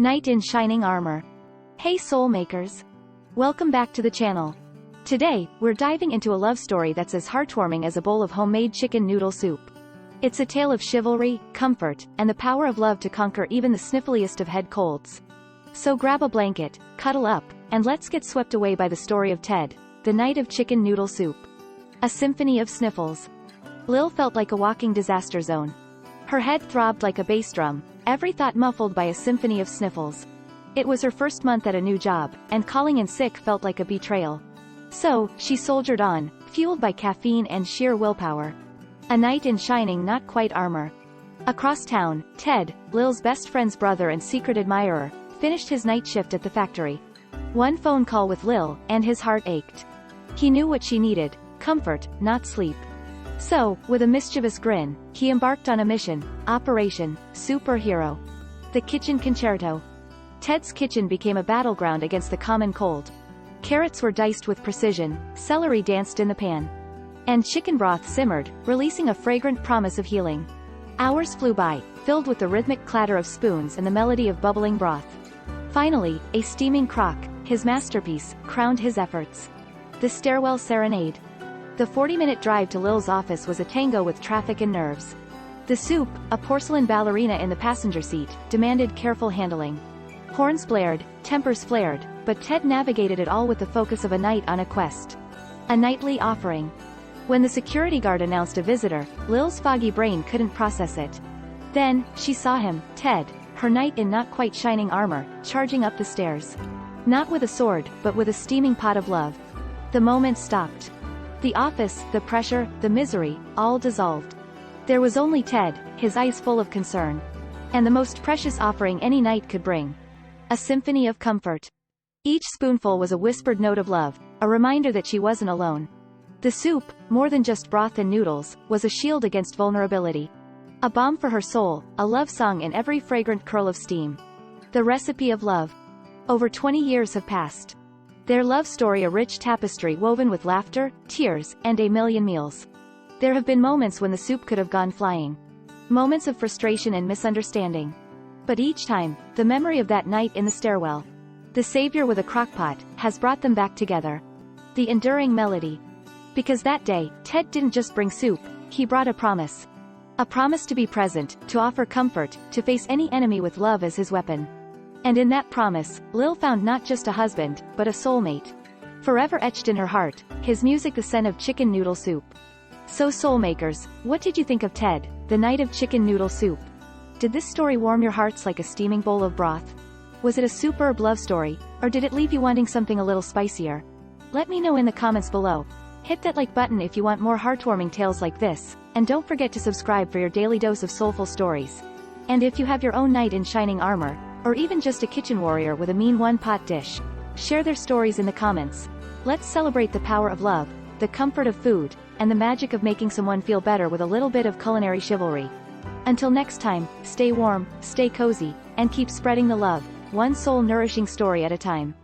Knight in shining armor. Hey soul makers! Welcome back to the channel. Today, we're diving into a love story that's as heartwarming as a bowl of homemade chicken noodle soup. It's a tale of chivalry, comfort, and the power of love to conquer even the sniffliest of head colds. So grab a blanket, cuddle up, and let's get swept away by the story of Ted, the Knight of Chicken Noodle Soup. A symphony of sniffles. Lil felt like a walking disaster zone. Her head throbbed like a bass drum, every thought muffled by a symphony of sniffles. It was her first month at a new job, and calling in sick felt like a betrayal. So, she soldiered on, fueled by caffeine and sheer willpower. A knight in shining not quite armor. Across town, Ted, Lil's best friend's brother and secret admirer, finished his night shift at the factory. One phone call with Lil, and his heart ached. He knew what she needed: comfort, not sleep. So, with a mischievous grin, he embarked on a mission: Operation Superhero. The Kitchen Concerto. Ted's kitchen became a battleground against the common cold. Carrots were diced with precision, celery danced in the pan, and chicken broth simmered, releasing a fragrant promise of healing. Hours flew by, filled with the rhythmic clatter of spoons and the melody of bubbling broth. Finally, a steaming crock, his masterpiece, crowned his efforts. The Stairwell Serenade. The 40-minute drive to Lil's office was a tango with traffic and nerves. The soup, a porcelain ballerina in the passenger seat, demanded careful handling. Horns blared, tempers flared, but Ted navigated it all with the focus of a knight on a quest. A knightly offering. When the security guard announced a visitor, Lil's foggy brain couldn't process it. Then, she saw him, Ted, her knight in not quite shining armor, charging up the stairs. Not with a sword, but with a steaming pot of love. The moment stopped. The office, the pressure, the misery, all dissolved. There was only Ted, his eyes full of concern. And the most precious offering any knight could bring. A symphony of comfort. Each spoonful was a whispered note of love, a reminder that she wasn't alone. The soup, more than just broth and noodles, was a shield against vulnerability. A balm for her soul, a love song in every fragrant curl of steam. The recipe of love. Over 20 years have passed. Their love story a rich tapestry woven with laughter, tears, and a million meals. There have been moments when the soup could have gone flying. Moments of frustration and misunderstanding. But each time, the memory of that night in the stairwell, the savior with a crockpot, has brought them back together. The enduring melody. Because that day, Ted didn't just bring soup, he brought a promise. A promise to be present, to offer comfort, to face any enemy with love as his weapon. And in that promise, Lil found not just a husband, but a soulmate. Forever etched in her heart, his music the scent of chicken noodle soup. So soulmakers, what did you think of Ted, the Knight of Chicken Noodle Soup? Did this story warm your hearts like a steaming bowl of broth? Was it a superb love story, or did it leave you wanting something a little spicier? Let me know in the comments below. Hit that like button if you want more heartwarming tales like this, and don't forget to subscribe for your daily dose of soulful stories. And if you have your own knight in shining armor, or even just a kitchen warrior with a mean one-pot dish, share their stories in the comments. Let's celebrate the power of love, the comfort of food, and the magic of making someone feel better with a little bit of culinary chivalry. Until next time, stay warm, stay cozy, and keep spreading the love, one soul-nourishing story at a time.